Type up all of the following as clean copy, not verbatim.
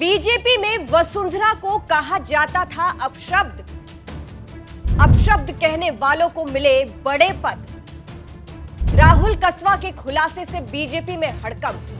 BJP में वसुंधरा को कहा जाता था अपशब्द। अपशब्द कहने वालों को मिले बड़े पद। राहुल कसवा के खुलासे से बीजेपी में हड़कंप।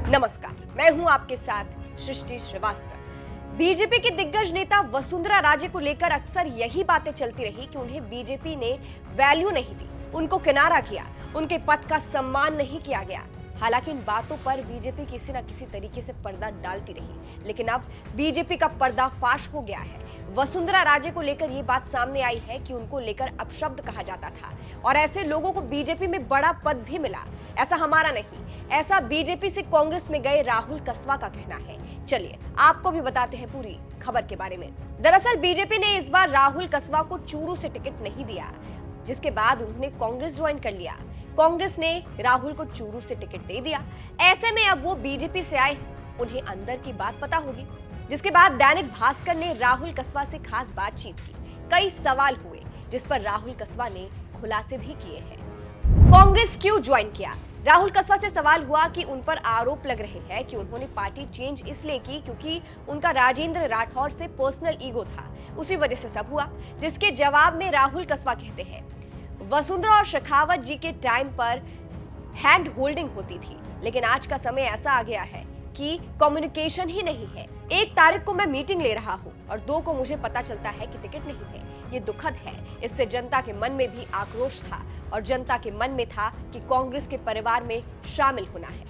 नमस्कार, मैं हूं आपके साथ सृष्टि श्रीवास्तव। बीजेपी के दिग्गज नेता वसुंधरा राजे को लेकर अक्सर यही बातें चलती रही कि उन्हें बीजेपी ने वैल्यू नहीं दी, उनको किनारा किया, उनके पद का सम्मान नहीं किया गया। हालांकि इन बातों पर बीजेपी किसी न किसी तरीके से पर्दा डालती रही, लेकिन अब बीजेपी का पर्दाफाश हो गया है। वसुंधरा राजे को लेकर ये बात सामने आई है कि उनको लेकर अपशब्द कहा जाता था और ऐसे लोगों को बीजेपी में बड़ा पद भी मिला। ऐसा हमारा नहीं, ऐसा बीजेपी से कांग्रेस में गए राहुल कसवा का कहना है। चलिए आपको भी बताते हैं पूरी खबर के बारे में। दरअसल बीजेपी ने इस बार राहुल कसवा को चूरू से टिकट नहीं दिया, जिसके बाद उन्होंने कांग्रेस ज्वाइन कर लिया। कांग्रेस ने राहुल को चूरू से टिकट दे दिया। ऐसे में अब वो बीजेपी से आए, उन्हें अंदर की बात पता होगी। जिसके बाद दैनिक भास्कर ने राहुल कसवा से खास बातचीत की। कई सवाल हुए जिस पर राहुल कसवा ने खुलासे भी किए हैं। कांग्रेस क्यों ज्वाइन किया? राहुल कसवा से सवाल हुआ कि उन पर आरोप लग रहे हैं कि उन्होंने पार्टी चेंज इसलिए की क्योंकि उनका राजेंद्र राठौर से पर्सनल ईगो था, उसी वजह से सब हुआ। जिसके जवाब में राहुल कसवा कहते हैं, वसुंधरा और शेखावत जी के टाइम पर हैंड होल्डिंग होती थी, लेकिन आज का समय ऐसा आ गया है कि कम्युनिकेशन ही नहीं है। 1 तारीख को मैं मीटिंग ले रहा हूं और 2 को मुझे पता चलता है कि टिकट नहीं है। ये दुखद है। इससे जनता के मन में भी आक्रोश था और जनता के मन में था कि कांग्रेस के परिवार में शामिल होना है।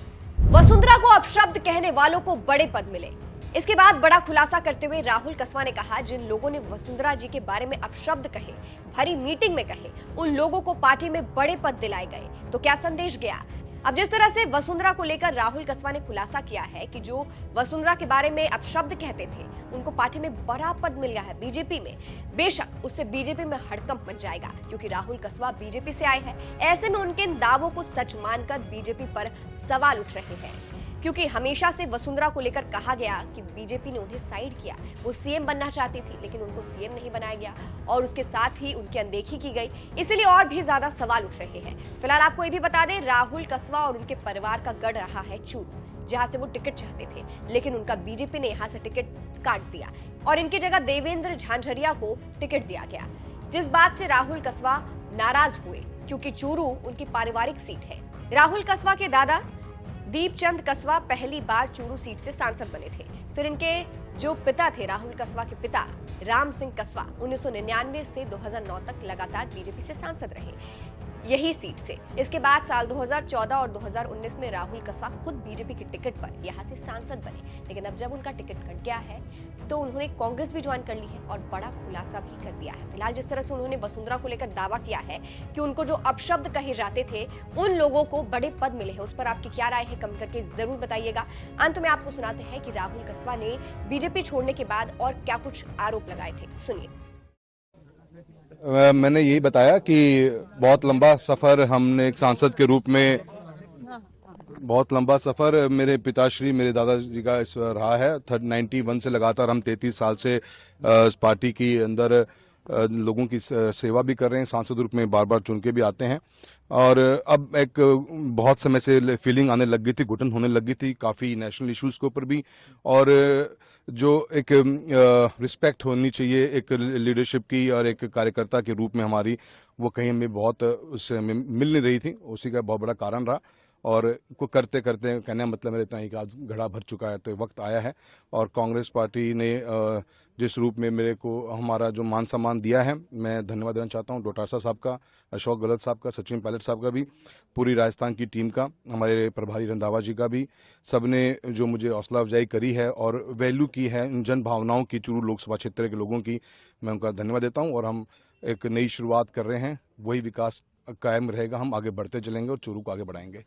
वसुंधरा को अपशब्द कहने वालों को बड़े पद मिले। इसके बाद बड़ा खुलासा करते हुए राहुल कसवा ने कहा, जिन लोगों ने वसुंधरा जी के बारे में अपशब्द कहे, भरी मीटिंग में कहे, उन लोगों को पार्टी में बड़े पद दिलाए गए। तो क्या संदेश गया? अब जिस तरह से वसुंधरा को लेकर राहुल कसवा ने खुलासा किया है कि जो वसुंधरा के बारे में अपशब्द कहते थे, उनको पार्टी में बड़ा पद मिल गया है बीजेपी में। बेशक उससे बीजेपी में हड़कंप मच जाएगा क्योंकि राहुल कसवा बीजेपी से आए हैं। ऐसे में उनके इन दावों को सच मानकर बीजेपी पर सवाल उठ रहे हैं, क्योंकि हमेशा से वसुंधरा को लेकर कहा गया कि बीजेपी ने उन्हें साइड किया। वो सीएम बनना चाहती थी, लेकिन उनको सीएम नहीं बनाया गया और उसके साथ ही उनकी अनदेखी की गई। इसलिए और भी ज्यादा सवाल उठ रहे हैं। फिलहाल आपको ये भी बता दें, राहुल कसवा और उनके परिवार का गढ़ रहा है चूरू, जहां से वो टिकट चाहते थे, लेकिन उनका बीजेपी ने यहाँ से टिकट काट दिया और इनकी जगह देवेंद्र झांझरिया को टिकट दिया गया। जिस बात से राहुल कसवा नाराज हुए क्योंकि चूरू उनकी पारिवारिक सीट है। राहुल कसवा के दादा दीपचंद कसवा पहली बार चूरू सीट से सांसद बने थे। फिर इनके जो पिता थे, राहुल कसवा के पिता राम सिंह कसवा, 1999 से 2009 तक लगातार बीजेपी से सांसद रहे, यही सीट से। इसके बाद साल 2014 और 2019 में राहुल कसवा खुद बीजेपी के टिकट पर यहां से सांसद बने, लेकिन अब जब उनका टिकट कट गया है तो उन्होंने कांग्रेस भी ज्वाइन कर ली है और बड़ा खुलासा भी कर दिया है। फिलहाल जिस तरह से उन्होंने वसुंधरा को लेकर दावा किया है कि उनको जो अपशब्द कहे जाते थे, उन लोगों को बड़े पद मिले हैं, उस पर आपकी क्या राय है कमेंट करके जरूर बताइएगा। अंत में आपको सुनाते हैं कि राहुल कसवा ने बीजेपी छोड़ने के बाद और क्या कुछ आरोप लगाए थे, सुनिए। मैंने यही बताया कि बहुत लंबा सफर हमने एक सांसद के रूप में, बहुत लंबा सफर मेरे पिताश्री, मेरे दादाजी का इस रहा है। 91 से लगातार हम 33 साल से इस पार्टी की अंदर लोगों की सेवा भी कर रहे हैं। सांसद रूप में बार बार चुन के भी आते हैं और अब एक बहुत समय से फीलिंग आने लग गई थी, घुटन होने लग गई थी काफ़ी नेशनल इश्यूज के ऊपर भी, और जो एक रिस्पेक्ट होनी चाहिए एक लीडरशिप की और एक कार्यकर्ता के रूप में हमारी, वो कहीं हमें बहुत उससे मिल नहीं रही थी। उसी का बहुत बड़ा कारण रहा और को करते करते कहने का मतलब मेरे इतना ही कि आज घड़ा भर चुका है, तो वक्त आया है। और कांग्रेस पार्टी ने जिस रूप में मेरे को हमारा जो मान सम्मान दिया है, मैं धन्यवाद देना चाहता हूं डोटासरा साहब का, अशोक गहलोत साहब का, सचिन पायलट साहब का भी, पूरी राजस्थान की टीम का, हमारे प्रभारी रंधावा जी का भी। सबने जो मुझे हौसला अफजाई करी है और वैल्यू की है इन जन भावनाओं की, चूरू लोकसभा क्षेत्र के लोगों की, मैं उनका धन्यवाद देता हूँ। और हम एक नई शुरुआत कर रहे हैं, वही विकास कायम रहेगा, हम आगे बढ़ते चलेंगे और चूरू को आगे बढ़ाएंगे।